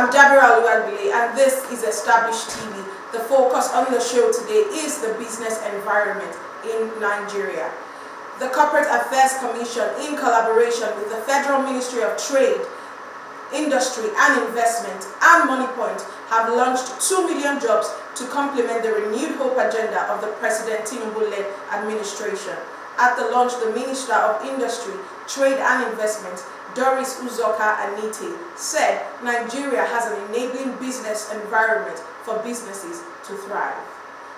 I'm Deborah Oluwagbile, and this is Established TV. The focus on the show today is the business environment in Nigeria. The Corporate Affairs Commission, in collaboration with the Federal Ministry of Trade, Industry and Investment and MoneyPoint, have launched 2 million jobs to complement the renewed hope agenda of the President Tinubu-led administration. At the launch, the Minister of Industry, Trade and Investment, Doris Uzoka Anite, said Nigeria has an enabling business environment for businesses to thrive.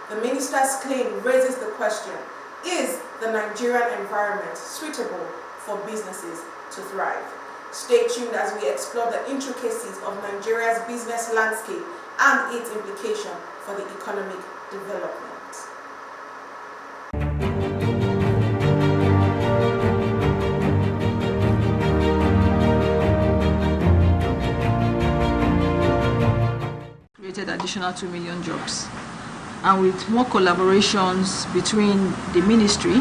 The minister's claim raises the question, is the Nigerian environment suitable for businesses to thrive? Stay tuned as we explore the intricacies of Nigeria's business landscape and its implication for the economic development. Created additional 2 million jobs, and with more collaborations between the ministry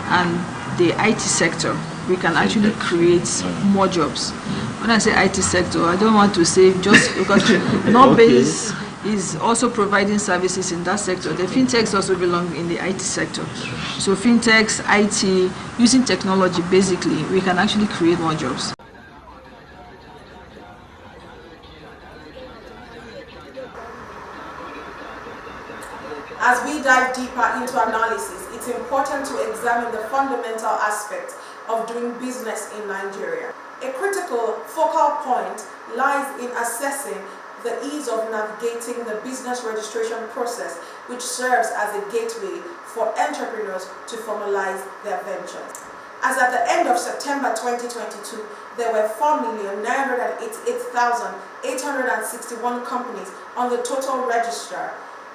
and the IT sector, we can actually create more jobs. When I say IT sector, I don't want to say just because Nobase is also providing services in that sector. The fintechs also belong in the IT sector. So fintechs, IT, using technology, basically, we can actually create more jobs. As we dive deeper into analysis, it's important to examine the fundamental aspects of doing business in Nigeria. A critical focal point lies in assessing the ease of navigating the business registration process, which serves as a gateway for entrepreneurs to formalize their ventures. As at the end of September 2022, there were 4,988,861 companies on the total register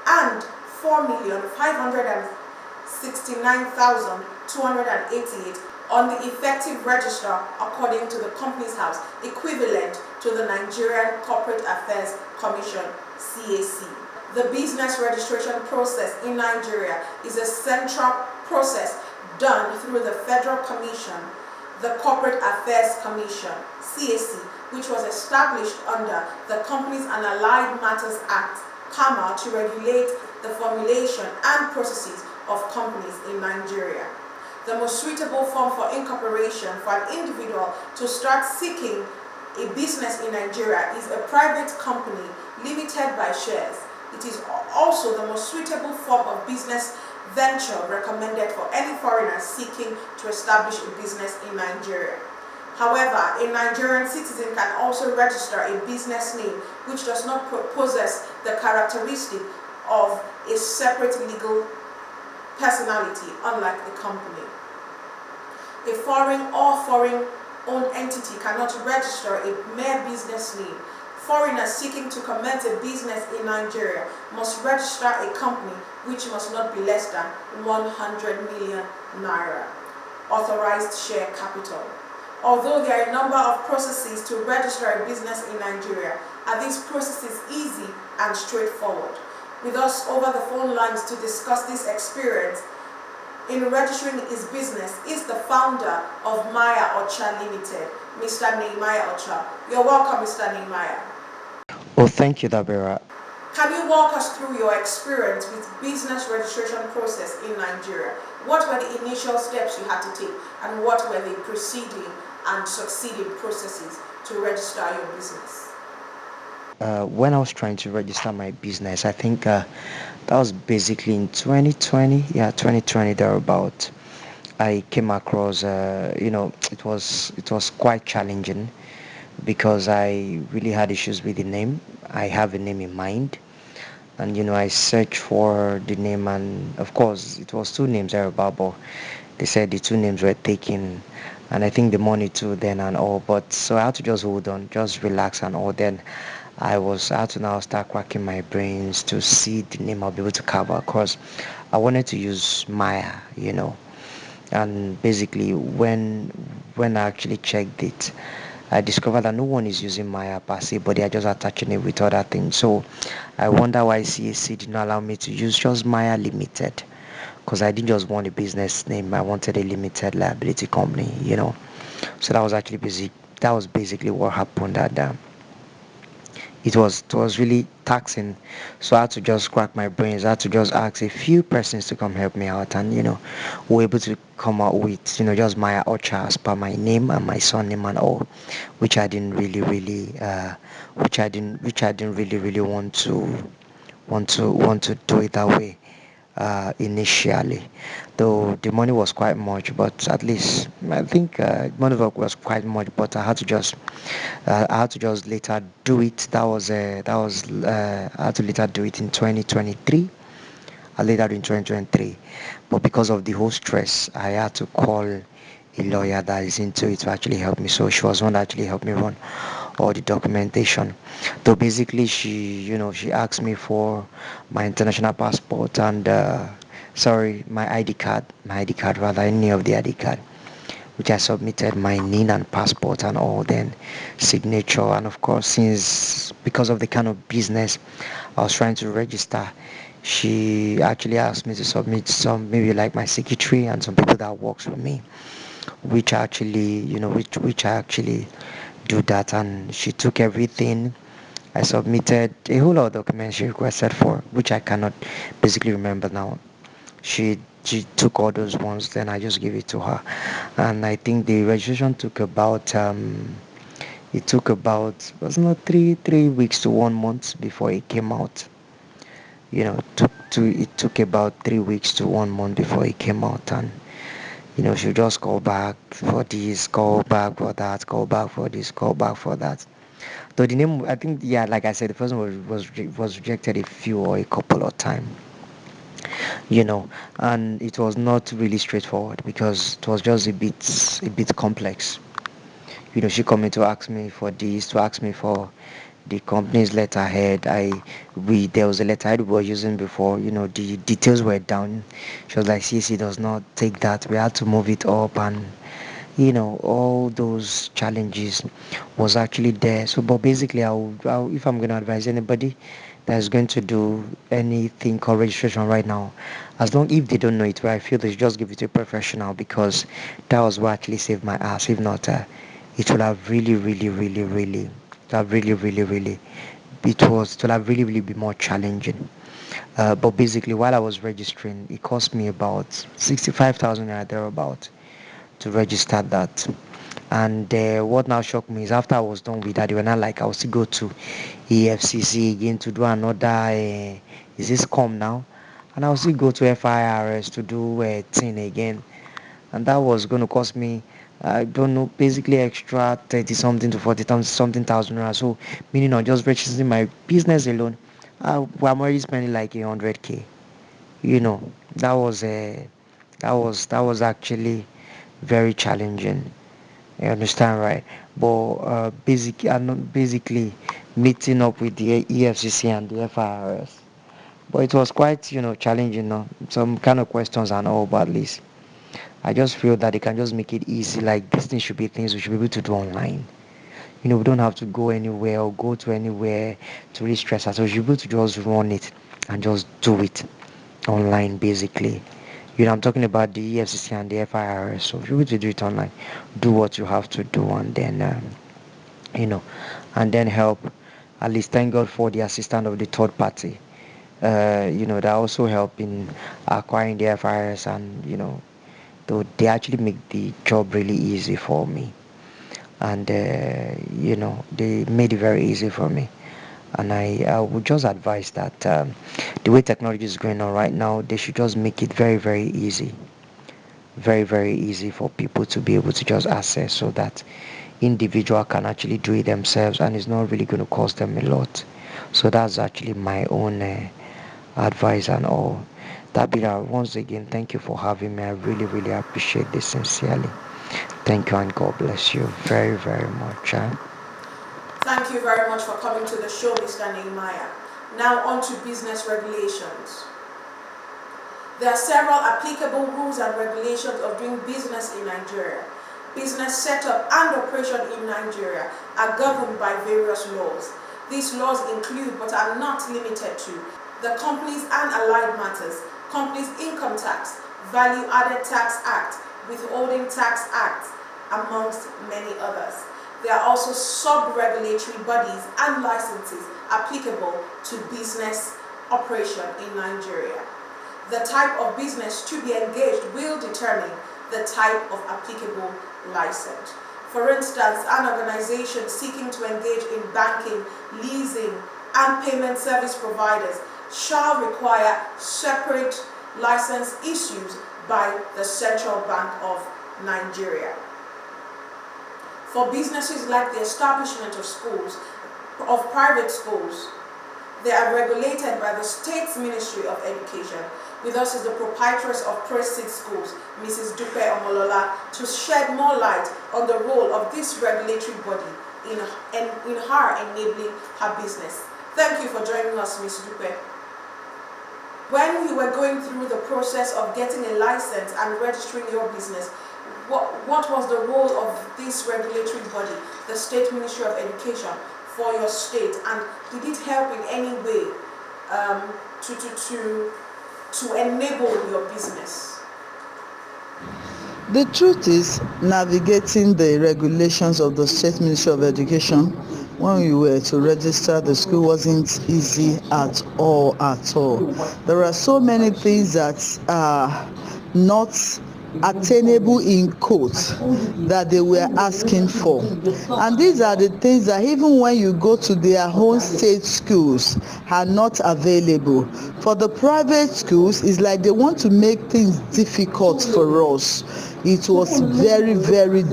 and 4,569,288 on the effective register, according to the Companies House, equivalent to the Nigerian Corporate Affairs Commission, CAC. The business registration process in Nigeria is a central process done through the Federal Commission, the Corporate Affairs Commission, CAC, which was established under the Companies and Allied Matters Act, CAMA, to regulate the formulation and processes of companies in Nigeria. The most suitable form for incorporation for an individual to start seeking a business in Nigeria is a private company limited by shares. It is also the most suitable form of business venture recommended for any foreigner seeking to establish a business in Nigeria. However, a Nigerian citizen can also register a business name which does not possess the characteristic of a separate legal personality, unlike a company. A foreign or foreign-owned entity cannot register a mere business name. Foreigners seeking to commence a business in Nigeria must register a company which must not be less than 100 million naira authorized share capital. Although there are a number of processes to register a business in Nigeria, are these processes easy and straightforward? With us over the phone lines to discuss this experience in registering his business is the founder of Maya Ocha Limited, Mr. Nehemiah Ocha. You're welcome, Mr. Nehemiah. Oh, thank you, Dabira. Can you walk us through your experience with business registration process in Nigeria? What were the initial steps you had to take, and what were the preceding and succeeding processes to register your business? When I was trying to register my business, I think that was basically in 2020. Yeah, 2020 thereabout. I came across, it was quite challenging because I really had issues with the name. I have a name in mind, and I searched for the name, and of course it was 2 names thereabout, but they said the 2 names were taken, and I think the money too then and all. But so I had to just hold on, just relax and all. Then I had to now start cracking my brains to see the name I'll be able to cover, because I wanted to use Maya, and basically when I actually checked it, I discovered that no one is using Maya per se, but they are just attaching it with other things. So I wonder why CAC did not allow me to use just Maya Limited, because I didn't just want a business name, I wanted a limited liability company, So that was basically what happened. That it was really taxing. So I had to just crack my brains. I had to just ask a few persons to come help me out, and we were able to come out with just Maya Ocha as per my name and my surname and all, which I didn't really really which I didn't really really want to do it that way initially, though the money was quite much. But at least I think money was quite much. But I had to just later do it. I had to later do it in 2023. I later in 2023, but because of the whole stress, I had to call a lawyer that is into it to actually help me. So she was one that actually helped me run all the documentation. Though basically she asked me for my international passport and sorry, my ID card rather, any of the ID card, which I submitted my NIN and passport and all, then signature. And of course, since because of the kind of business I was trying to register, she actually asked me to submit some, maybe like my secretary and some people that works with me, which actually which I actually do that. And she took everything. I submitted a whole lot of documents she requested for, which I cannot basically remember now. She took all those ones, then I just gave it to her. And I think the registration took about it took about, was not 3 weeks to 1 month before it came out. It took about 3 weeks to 1 month before it came out. And she just call back for this, call back for that, call back for this, call back for that. Though the name, I think, yeah, like I said, the person was rejected a few or a couple of times, you know, and it was not really straightforward because it was just a bit complex. She come in to ask me for this, to ask me for the company's letterhead. There was a letterhead we were using before. The details were down. She was like, CC does not take that. We had to move it up, and all those challenges was actually there. So, but basically, if I'm going to advise anybody that's going to do anything called registration right now, as long if they don't know it, well, I feel they should just give it to a professional, because that was what actually saved my ass. If not, it would have really, really, really, really, have really, really, really, it would have really, really been more challenging. But basically, while I was registering, it cost me about 65,000 naira thereabout to register that. And what now shocked me is after I was done with that, they were not like, I will still go to EFCC again to do another, is this come now? And I will still go to FIRS to do a thing again. And that was going to cost me, I don't know, basically extra 30 something to 40 something thousand rand. So, meaning on just registering my business alone, I'm already spending like 100K. You know, that was that was actually very challenging. You understand, right? But basically meeting up with the EFCC and the FIRS. But it was quite, challenging. Some kind of questions and all, but at least I just feel that they can just make it easy. Like, these things should be things we should be able to do online. We don't have to go anywhere or go to anywhere to really stress us. So we should be able to just run it and just do it online, basically. I'm talking about the EFCC and the FIRS. So if you want to do it online, do what you have to do, and then, you know, and then help. At least thank God for the assistance of the third party. That also help in acquiring the FIRS, and though they actually make the job really easy for me, and they made it very easy for me. And I would just advise that the way technology is going on right now, they should just make it very, very easy, very, very easy for people to be able to just access, so that individual can actually do it themselves, and it's not really going to cost them a lot. So that's actually my own advice and all. That be that. Once again, thank you for having me. I really, really appreciate this sincerely. Thank you, and God bless you very, very much. Thank you very much for coming to the show, Mr. Nehemiah. Now on to business regulations. There are several applicable rules and regulations of doing business in Nigeria. Business setup and operation in Nigeria are governed by various laws. These laws include, but are not limited to, the Companies and Allied Matters, Companies Income Tax, Value Added Tax Act, Withholding Tax Act, amongst many others. There are also sub-regulatory bodies and licenses applicable to business operation in Nigeria. The type of business to be engaged will determine the type of applicable license. For instance, an organization seeking to engage in banking, leasing, and payment service providers shall require separate license issues by the Central Bank of Nigeria. For businesses like the establishment of schools, of private schools, they are regulated by the State's Ministry of Education. With us is the proprietress of Prestige Schools, Mrs. Dupe Omolola, to shed more light on the role of this regulatory body in her enabling her business. Thank you for joining us, Ms. Dupe. When you were going through the process of getting a license and registering your business, what was the role of this regulatory body, the State Ministry of Education, for your state, and did it help in any way to enable your business? The truth is, navigating the regulations of the State Ministry of Education when we were to register the school wasn't easy at all. There are so many things that are not attainable in quotes that they were asking for, and these are the things that even when you go to their own state schools are not available. For the private schools, it's like they want to make things difficult for us. It was very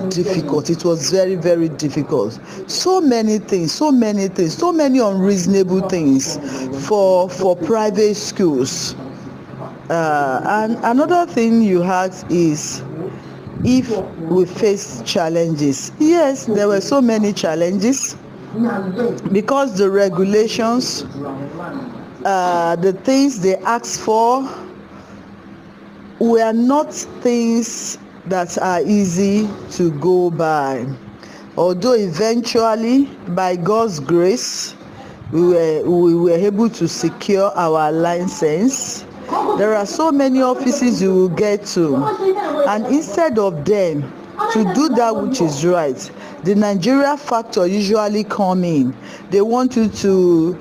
difficult. It was very difficult. So many things, so many unreasonable things for private schools. And another thing you had is if we face challenges. Yes, there were so many challenges because the regulations, the things they asked for were not things that are easy to go by. Although eventually, by God's grace, we were able to secure our license. There are so many offices you will get to, and instead of them to do that which is right, the Nigeria factor usually come in. They want you to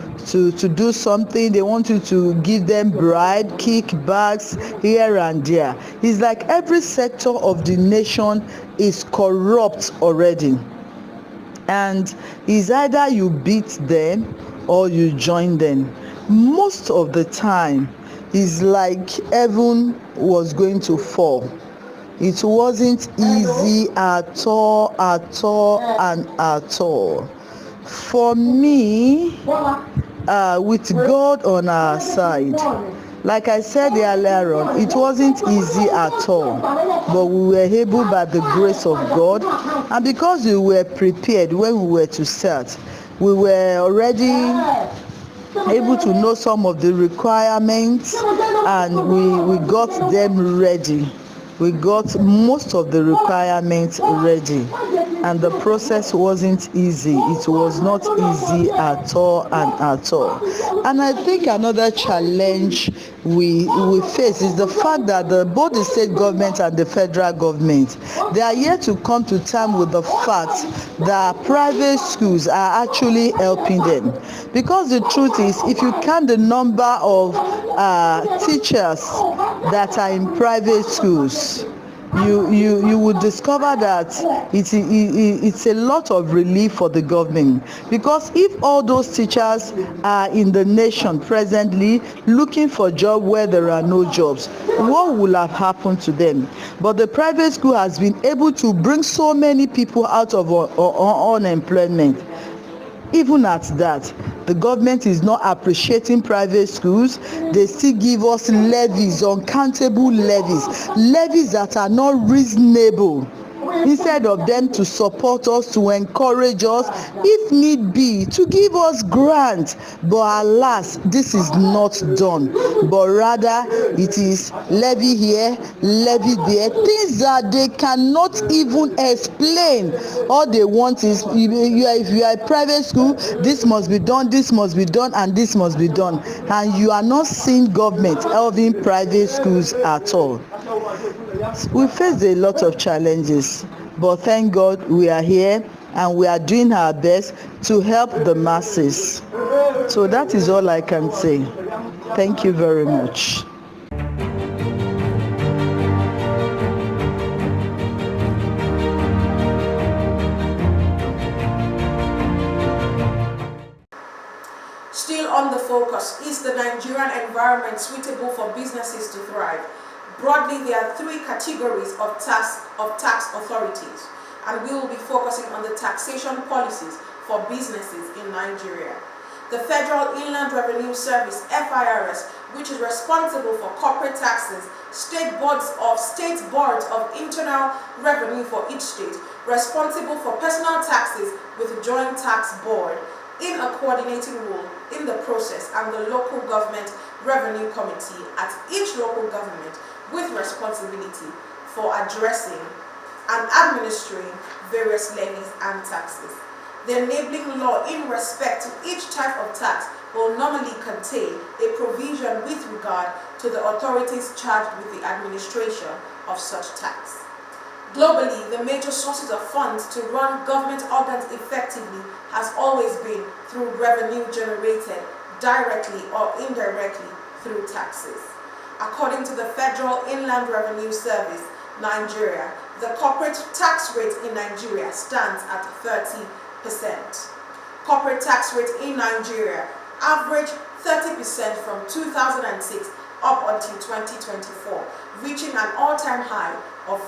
do something. They want you to give them bribe, kickbacks here and there. It's like every sector of the nation is corrupt already, and it's either you beat them or you join them. Most of the time, it's like heaven was going to fall. It wasn't easy at all. For me, with God on our side, like I said earlier on, it wasn't easy at all, but we were able by the grace of God, and because we were prepared when we were to start, we were already able to know some of the requirements, and we got them ready. We got most of the requirements ready, and the process wasn't easy. It was not easy at all. And I think another challenge we face is the fact that both the state government and the federal government, they are yet to come to terms with the fact that private schools are actually helping them. Because the truth is, if you count the number of teachers that are in private schools, you would discover that it's a lot of relief for the government, because if all those teachers are in the nation presently looking for jobs where there are no jobs, what will have happened to them? But the private school has been able to bring so many people out of unemployment. Even at that, the government is not appreciating private schools. They still give us levies, uncountable levies that are not reasonable, instead of them to support us, to encourage us, if need be, to give us grants. But alas, this is not done, but rather it is levy here, levy there, things that they cannot even explain. All they want is, if you are a private school, this must be done, this must be done, and this must be done, and you are not seeing government helping private schools at all. We faced a lot of challenges, but thank God we are here. and we are doing our best to help the masses. So that is all I can say. Thank you very much. Still on the focus, is the Nigerian environment suitable for businesses to thrive? Broadly, there are three categories of tax authorities, and we will be focusing on the taxation policies for businesses in Nigeria. The Federal Inland Revenue Service, FIRS, which is responsible for corporate taxes, state boards of internal revenue for each state, responsible for personal taxes with joint tax board, in a coordinating role in the process, and the local government revenue committee at each local government with responsibility for addressing and administering various levies and taxes. The enabling law in respect to each type of tax will normally contain a provision with regard to the authorities charged with the administration of such tax. Globally, the major sources of funds to run government organs effectively has always been through revenue generated directly or indirectly through taxes. According to the Federal Inland Revenue Service, Nigeria, the corporate tax rate in Nigeria stands at 30%. Corporate tax rate in Nigeria averaged 30% from 2006 up until 2024, reaching an all-time high of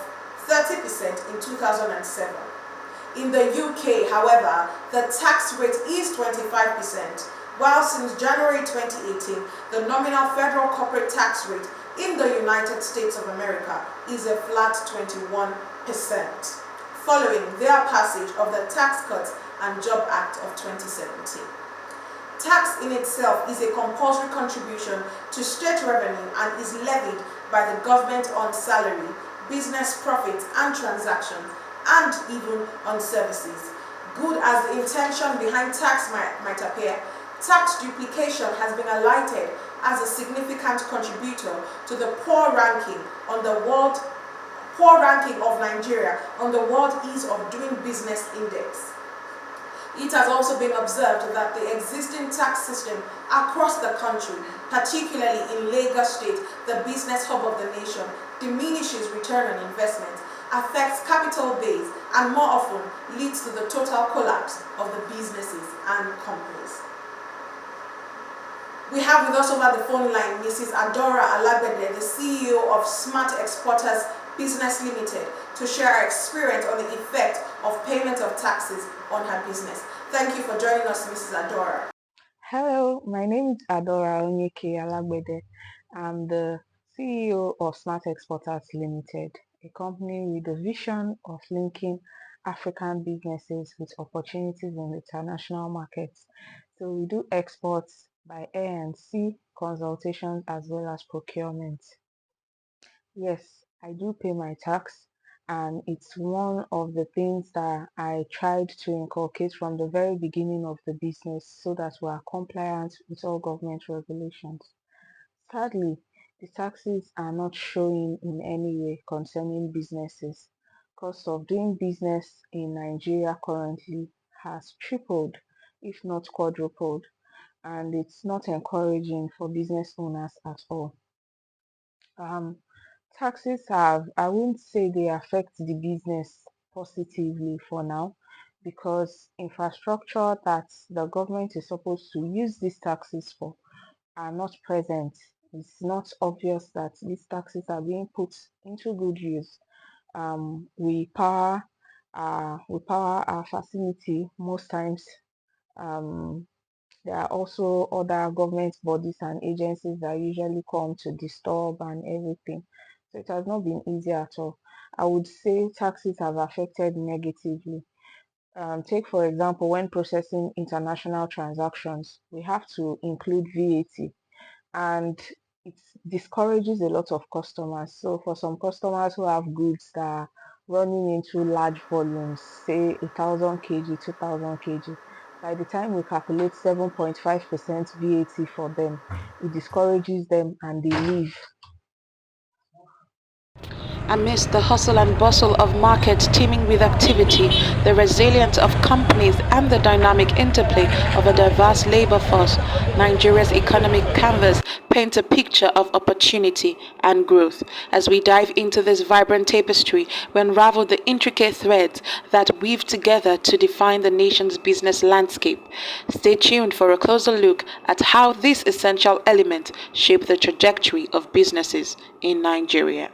30% in 2007. In the UK, however, the tax rate is 25%, while since January 2018, the nominal federal corporate tax rate in the United States of America is a flat 21%, following their passage of the Tax Cuts and Jobs Act of 2017. Tax in itself is a compulsory contribution to state revenue and is levied by the government on salary, business profits and transactions, and even on services. Good as the intention behind tax might appear, tax duplication has been highlighted as a significant contributor to the poor ranking of Nigeria on the World Ease of Doing Business Index. It has also been observed that the existing tax system across the country, particularly in Lagos State, the business hub of the nation, diminishes return on investment, affects capital base, and more often leads to the total collapse of the businesses and companies. We have with us over the phone line Mrs. Adora Alagbede, the CEO of Smart Exporters Business Limited, to share her experience on the effect of payment of taxes on her business. Thank you for joining us, Mrs. Adora. Hello, my name is Adora Onyeke Alagbede. I'm the CEO of Smart Exporters Limited, a company with the vision of linking African businesses with opportunities in international markets. So we do exports by air and sea, consultations as well as procurement. Yes, I do pay my tax, and it's one of the things that I tried to inculcate from the very beginning of the business so that we are compliant with all government regulations. Sadly, the taxes are not showing in any way concerning businesses. Cost of doing business in Nigeria currently has tripled, if not quadrupled, and it's not encouraging for business owners at all. Um, Taxes have, I wouldn't say they affect the business positively for now, because infrastructure that the government is supposed to use these taxes for are not present. It's not obvious that these taxes are being put into good use. We power our facility most times. There are also other government bodies and agencies that usually come to disturb and everything. So it has not been easy at all. I would say taxes have affected negatively. Take for example, when processing international transactions, we have to include VAT, and it discourages a lot of customers. So for some customers who have goods that are running into large volumes, say 1,000 kg, 2,000 kg, by the time we calculate 7.5% VAT for them, it discourages them and they leave. Amidst the hustle and bustle of markets teeming with activity, the resilience of companies and the dynamic interplay of a diverse labor force, Nigeria's economic canvas paints a picture of opportunity and growth. As we dive into this vibrant tapestry, we unravel the intricate threads that weave together to define the nation's business landscape. Stay tuned for a closer look at how these essential elements shape the trajectory of businesses in Nigeria.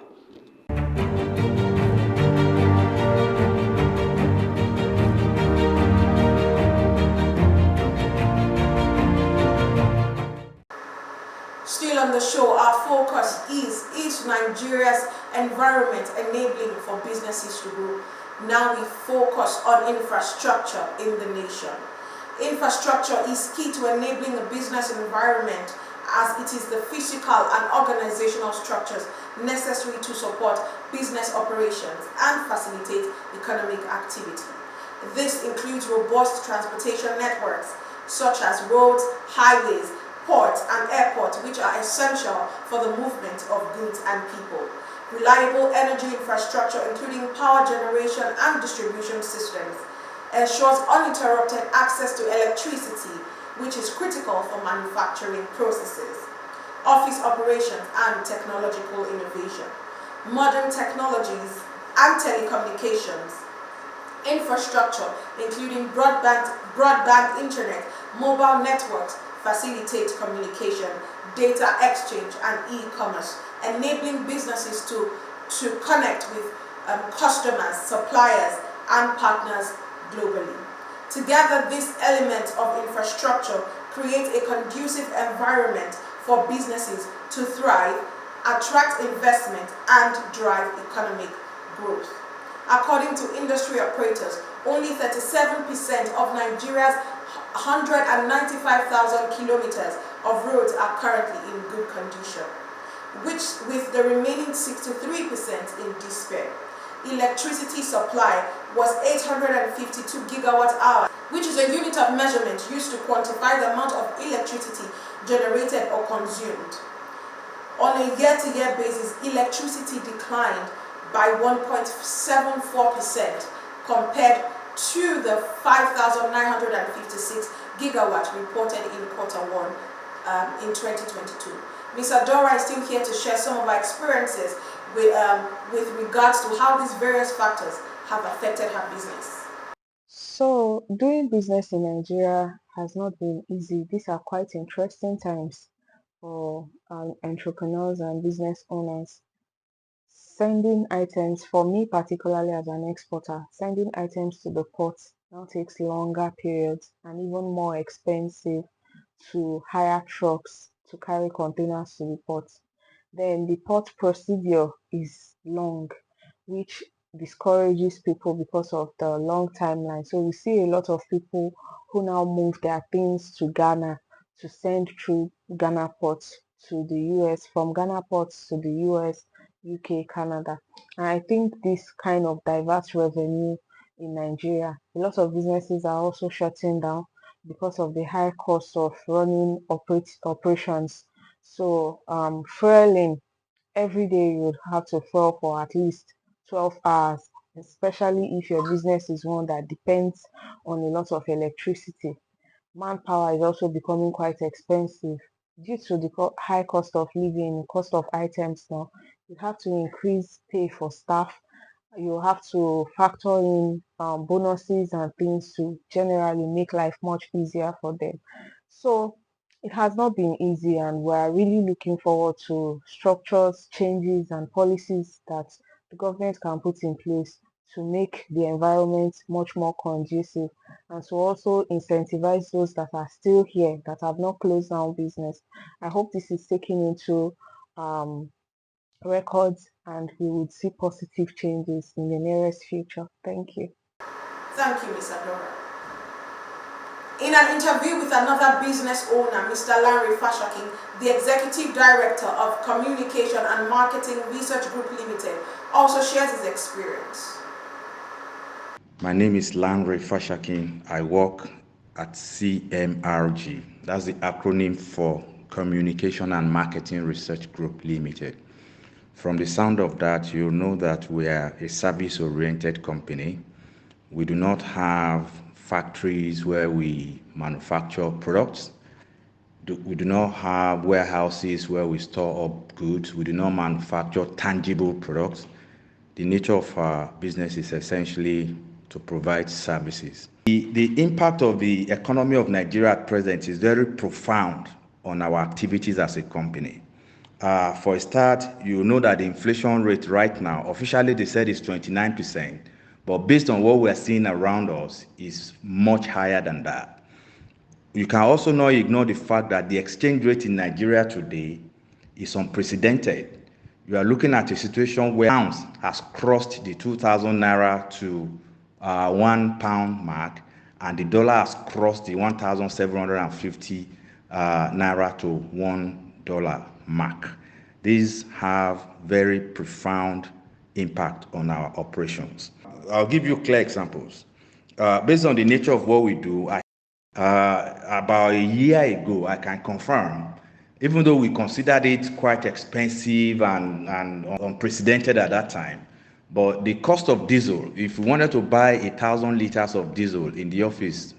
Still on the show, our focus is Nigeria's environment enabling for businesses to grow. Now we focus on infrastructure in the nation. Infrastructure is key to enabling a business environment, as it is the physical and organizational structures necessary to support business operations and facilitate economic activity. This includes robust transportation networks such as roads, highways, ports and airports, which are essential for the movement of goods and people. Reliable energy infrastructure, including power generation and distribution systems, ensures uninterrupted access to electricity, which is critical for manufacturing processes, office operations, and technological innovation. Modern technologies and telecommunications infrastructure, including broadband internet, mobile networks, facilitate communication, data exchange, and e-commerce, enabling businesses to connect with customers, suppliers, and partners globally. Together, these elements of infrastructure create a conducive environment for businesses to thrive, attract investment, and drive economic growth. According to industry operators, only 37% of Nigeria's 195,000 kilometers of roads are currently in good condition, which with the remaining 63% in despair. Electricity supply was 852 gigawatt hours, which is a unit of measurement used to quantify the amount of electricity generated or consumed. On a year-to-year basis, electricity declined by 1.74% compared to the 5,956 gigawatts reported in quarter one in 2022. Ms. Adora is still here to share some of our experiences with regards to how these various factors have affected her business. So, doing business in Nigeria has not been easy. These are quite interesting times for entrepreneurs and business owners. Sending items, for me particularly as an exporter, sending items to the port now takes longer periods and even more expensive to hire trucks to carry containers to the port. Then the port procedure is long, which discourages people because of the long timeline. So we see a lot of people who now move their things to Ghana to send through Ghana ports to the US, from Ghana ports to the US, UK, Canada. And I think this kind of diverse revenue in Nigeria, a lot of businesses are also shutting down because of the high cost of running operations. So fueling, every day you would have to fuel for at least 12 hours, especially if your business is one that depends on a lot of electricity. Manpower is also becoming quite expensive due to the high cost of living, cost of items now. You have to increase pay for staff. You have to factor in bonuses and things to generally make life much easier for them. So it has not been easy, and we're really looking forward to structures, changes, and policies that the government can put in place to make the environment much more conducive, and to also incentivize those that are still here, that have not closed down business. I hope this is taken into records and we would see positive changes in the nearest future. Thank you. Thank you, Ms. Adora. In an interview with another business owner, Mr. Larry Fashaking, the Executive Director of Communication and Marketing Research Group Limited, also shares his experience. My name is Lanre Fashakin. I work at CMRG. That's the acronym for Communication and Marketing Research Group Limited. From the sound of that, you know that we are a service-oriented company. We do not have factories where we manufacture products. We do not have warehouses where we store up goods. We do not manufacture tangible products. The nature of our business is essentially to provide services. The impact of the economy of Nigeria at present is very profound on our activities as a company. For a start, you know that the inflation rate right now, officially they said is 29%, but based on what we're seeing around us, is much higher than that. You can also not ignore the fact that the exchange rate in Nigeria today is unprecedented. You are looking at a situation where pounds has crossed the 2,000 naira to £1 mark, and the dollar has crossed the 1,750 naira to $1 mark. These have very profound impact on our operations. I'll give you clear examples. Based on the nature of what we do, about a year ago, I can confirm, even though we considered it quite expensive and unprecedented at that time, but the cost of diesel, if we wanted to buy 1,000 liters of diesel in the office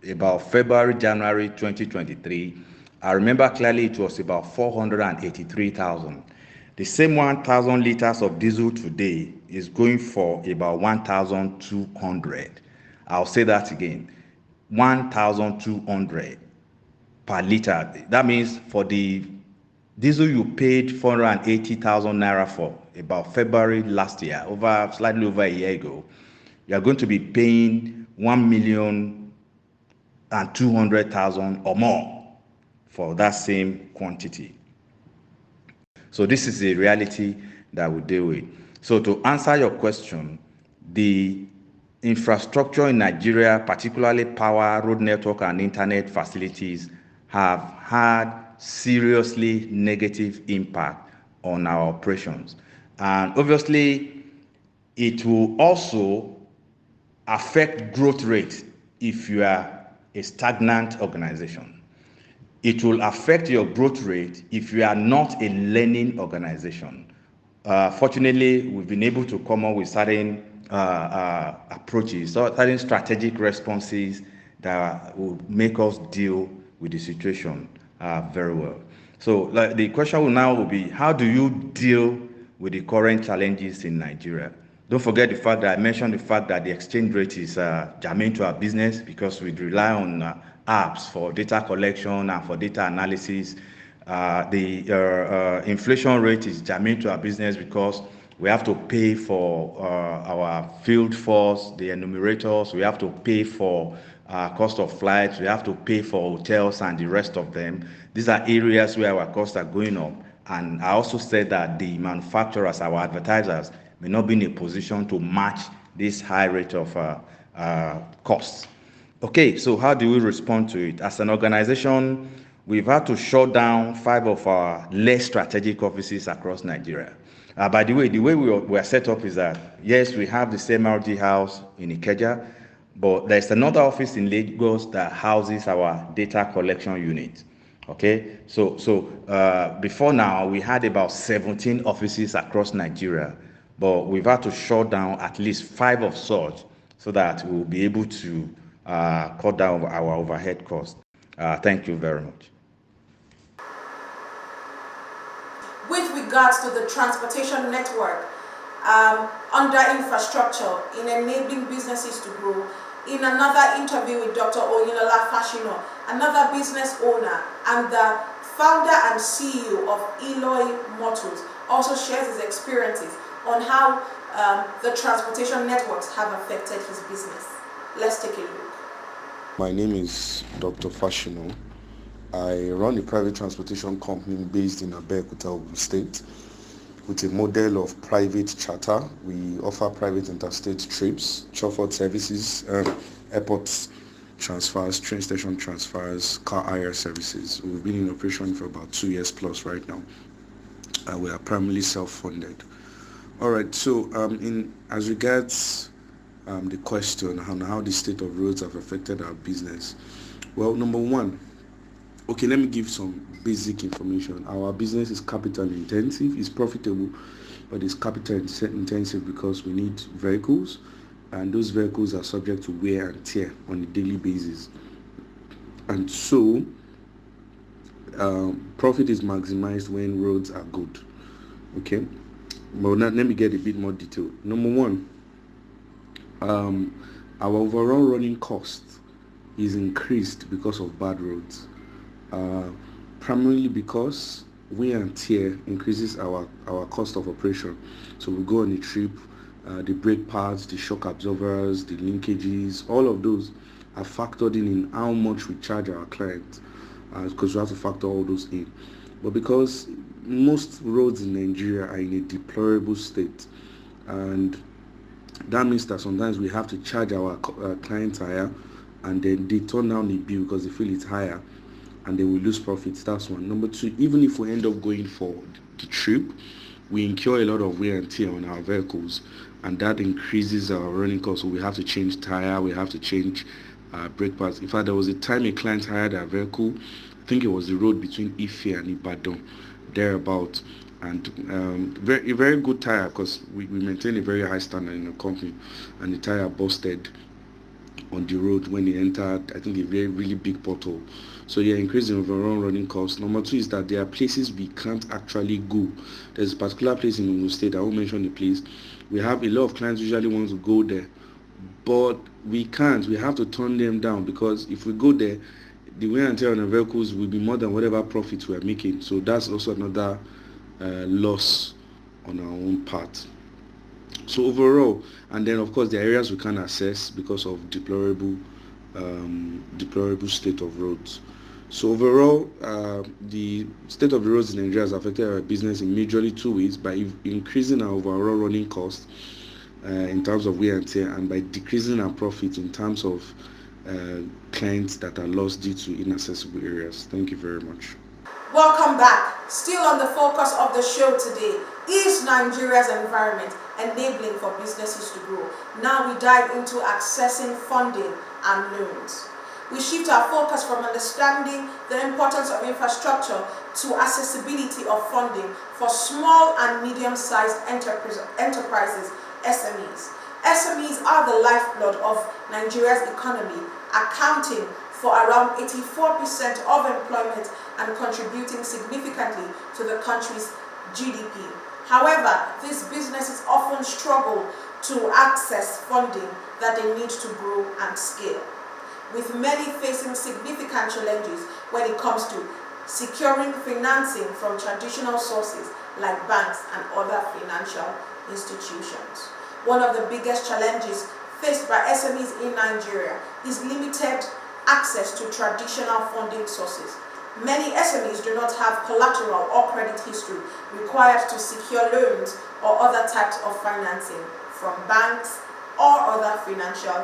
about February, January 2023, I remember clearly it was about 483,000. The same 1,000 liters of diesel today is going for about 1,200. I'll say that again, 1,200 per liter. That means for the diesel you paid 480,000 naira for about February last year, slightly over a year ago, you are going to be paying 1,200,000 or more for that same quantity. So this is a reality that we deal with. So to answer your question, the infrastructure in Nigeria, particularly power, road network, and internet facilities, have had seriously negative impact on our operations. And obviously, it will also affect growth rate if you are a stagnant organization. It will affect your growth rate if you are not a learning organization. Fortunately, we've been able to come up with certain approaches, certain strategic responses that will make us deal with the situation very well. So the question will now be, how do you deal with the current challenges in Nigeria? Don't forget the fact that I mentioned the fact that the exchange rate is germane to our business because we rely on apps for data collection and for data analysis. The inflation rate is germane to our business because we have to pay for our field force, the enumerators, we have to pay for cost of flights, we have to pay for hotels and the rest of them. These are areas where our costs are going up. And I also said that the manufacturers, our advertisers, may not be in a position to match this high rate of costs. Okay, so how do we respond to it? As an organization, we've had to shut down 5 of our less strategic offices across Nigeria. By the way we are set up is that, yes, we have the CMRG house in Ikeja, but there's another office in Lagos that houses our data collection unit. Okay, so before now, we had about 17 offices across Nigeria, but we've had to shut down at least 5 of such so that we'll be able to cut down our overhead costs. Thank you very much. With regards to the transportation network, under infrastructure, in enabling businesses to grow, in another interview with Dr. Oyinlola Fashino, another business owner and the founder and CEO of Eloy Motors, also shares his experiences on how the transportation networks have affected his business. Let's take a look. My name is Dr. Fashino. I run a private transportation company based in Abeokuta, Ogun State, with a model of private charter. We offer private interstate trips, chauffeur services, airport transfers, train station transfers, car hire services. We've been in operation for about 2 years plus right now. We are primarily self-funded. All right, so as regards the question on how the state of roads have affected our business. Well, number one, okay, let me give some basic information. Our business is capital intensive, it's profitable, but it's capital intensive because we need vehicles, and those vehicles are subject to wear and tear on a daily basis. And so, profit is maximized when roads are good. Okay, but now let me get a bit more detailed. Number one, our overall running cost is increased because of bad roads, uh, primarily because wear and tear increases our cost of operation. So we go on a trip, the brake pads, the shock absorbers, the linkages, all of those are factored in how much we charge our clients, because we have to factor all those in. But because most roads in Nigeria are in a deplorable state, and that means that sometimes we have to charge our clients higher, and then they turn down the bill because they feel it's higher, and then we lose profits. That's one. Number two, even if we end up going for the trip, we incur a lot of wear and tear on our vehicles, and that increases our running costs. So we have to change tire, we have to change brake pads. In fact, there was a time a client hired a vehicle, I think it was the road between Ife and Ibadan, thereabout, and a very good tire, because we maintain a very high standard in the company, and the tire busted on the road when he entered, I think, a very really big pothole. So yeah, increasing overall running costs. Number two is that there are places we can't actually go. There's a particular place in Ogun State, I won't mention the place. We have a lot of clients usually want to go there, but we can't. We have to turn them down, because if we go there, the wear and tear on the vehicles will be more than whatever profits we are making. So that's also another loss on our own part. So overall, and then of course the areas we can't access because of deplorable state of roads. So overall, the state of the roads in Nigeria has affected our business in majorly two ways: by increasing our overall running costs in terms of wear and tear, and by decreasing our profit in terms of clients that are lost due to inaccessible areas. Thank you very much. Welcome back. Still on the focus of the show today is Nigeria's environment enabling for businesses to grow. Now we dive into accessing funding and loans. We shift our focus from understanding the importance of infrastructure to accessibility of funding for small and medium-sized enterprises, SMEs. SMEs are the lifeblood of Nigeria's economy, accounting for around 84% of employment and contributing significantly to the country's GDP. However, these businesses often struggle to access funding that they need to grow and scale, with many facing significant challenges when it comes to securing financing from traditional sources like banks and other financial institutions. One of the biggest challenges faced by SMEs in Nigeria is limited access to traditional funding sources. Many SMEs do not have collateral or credit history required to secure loans or other types of financing from banks or other financial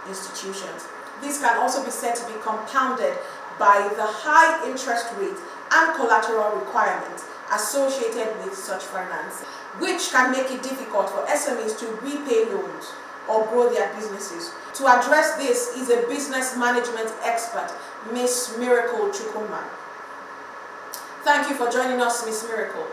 institutions. This can also be said to be compounded by the high interest rate and collateral requirements associated with such financing, which can make it difficult for SMEs to repay loans or grow their businesses. To address this is a business management expert, Miss Miracle Chukwuma. Thank you for joining us, Miss Miracle.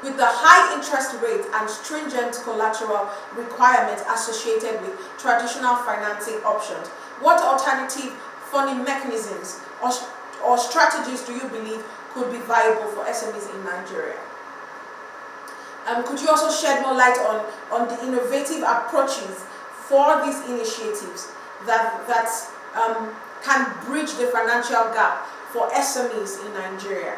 With the high interest rate and stringent collateral requirements associated with traditional financing options, what alternative funding mechanisms or strategies do you believe could be viable for SMEs in Nigeria? Could you also shed more light on the innovative approaches for these initiatives that can bridge the financial gap for SMEs in Nigeria,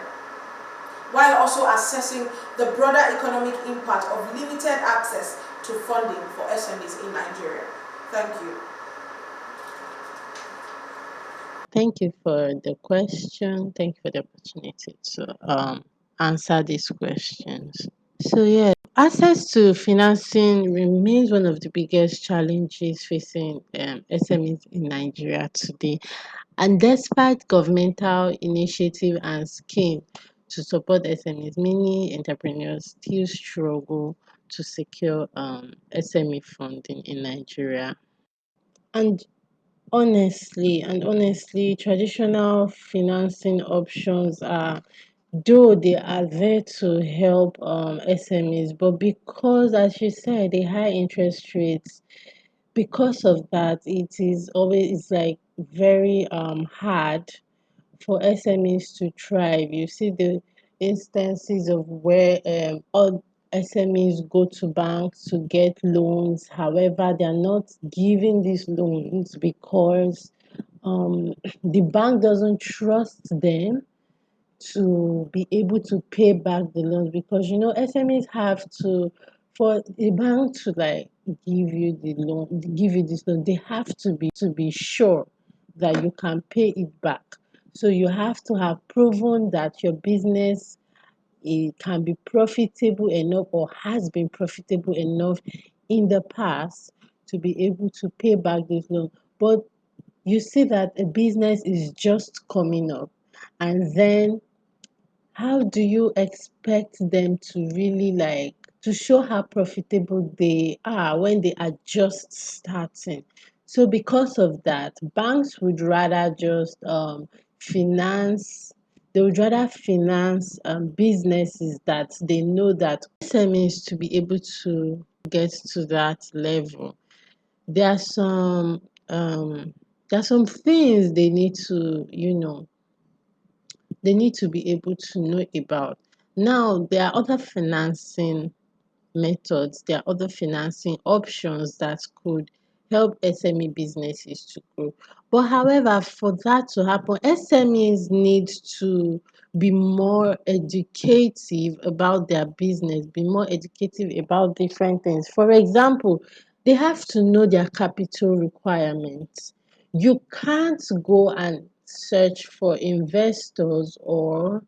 while also assessing the broader economic impact of limited access to funding for SMEs in Nigeria? Thank you. Thank you for the question. Thank you for the opportunity to answer these questions. So yeah, access to financing remains one of the biggest challenges facing SMEs in Nigeria today. And despite governmental initiative and scheme to support SMEs, many entrepreneurs still struggle to secure SME funding in Nigeria. And honestly, traditional financing options are, though they are there to help SMEs, but because, as you said, the high interest rates, because of that, it is always, it's like very hard for SMEs to thrive. You see the instances of where all SMEs go to banks to get loans. However, they are not giving these loans because the bank doesn't trust them to be able to pay back the loans, because SMEs have to, for the bank to like give you this loan, they have to be sure that you can pay it back. So you have to have proven that your business, it can be profitable enough or has been profitable enough in the past to be able to pay back this loan. But you see that a business is just coming up, and then how do you expect them to really like to show how profitable they are when they are just starting? So because of that, banks would rather just finance they would rather finance businesses that they know that SMEs to be able to get to that level. There are some things they need to be able to know about. Now, there are other financing methods, there are other financing options that could help SME businesses to grow. But however, for that to happen, SMEs need to be more educative about their business, be more educative about different things. For example, they have to know their capital requirements. You can't go and search for investors or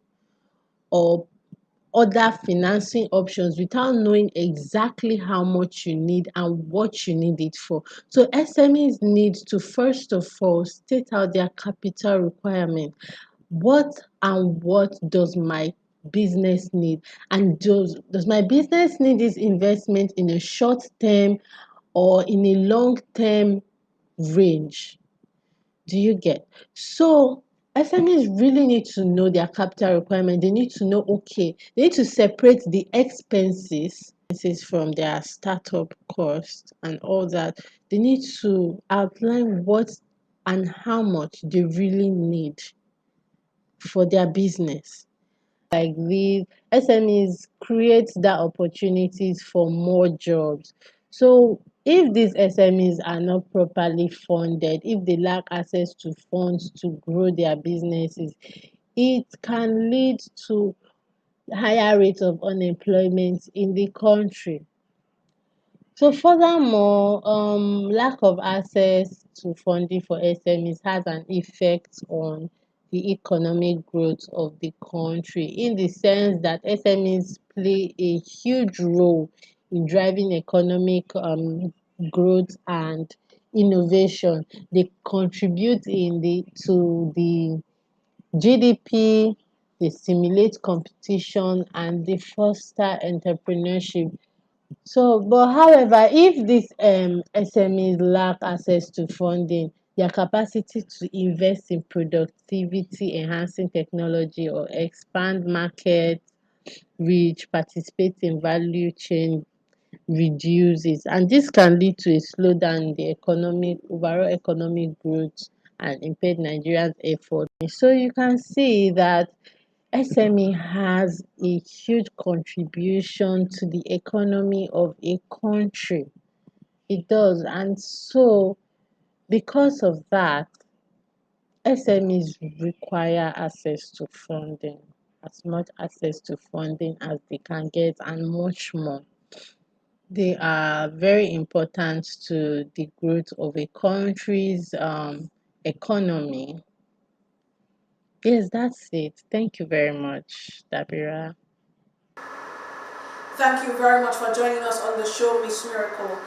other financing options without knowing exactly how much you need and what you need it for. So SMEs need to first of all state out their capital requirement. What does my business need? And does my business need this investment in a short term or in a long term range? Do you get? So SMEs really need to know their capital requirement. They need to know, okay, they need to separate the expenses from their startup cost and all that. They need to outline what and how much they really need for their business. Like these SMEs create that opportunities for more jobs. So if these SMEs are not properly funded, if they lack access to funds to grow their businesses, it can lead to higher rates of unemployment in the country. So furthermore, lack of access to funding for SMEs has an effect on the economic growth of the country, in the sense that SMEs play a huge role in driving economic growth and innovation. They contribute to the GDP, they stimulate competition, and they foster entrepreneurship. So, but however, if these SMEs lack access to funding, their capacity to invest in productivity enhancing technology or expand market reach, participate in value chain reduces, and this can lead to a slowdown in the overall economic growth and impede Nigeria's effort. So you can see that SME has a huge contribution to the economy of a country. It does. And so, because of that, SMEs require access to funding, as much access to funding as they can get, and much more. They are very important to the growth of a country's economy. Yes, that's it. Thank you very much, Dabira. Thank you very much for joining us on the show, Miss Miracle.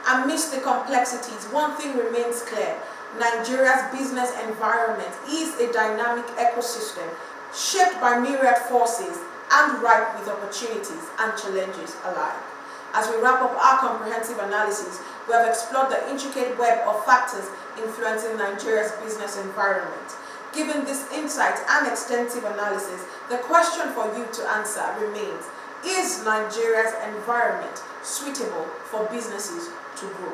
Amidst the complexities, one thing remains clear. Nigeria's business environment is a dynamic ecosystem shaped by myriad forces and ripe with opportunities and challenges alike. As we wrap up our comprehensive analysis, we have explored the intricate web of factors influencing Nigeria's business environment. Given this insight and extensive analysis, the question for you to answer remains: is Nigeria's environment suitable for businesses to grow?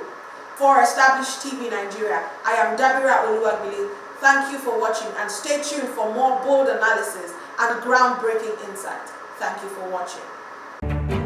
For Established TV Nigeria, I am Dabira Oluwagbili. Thank you for watching and stay tuned for more bold analysis and groundbreaking insight. Thank you for watching.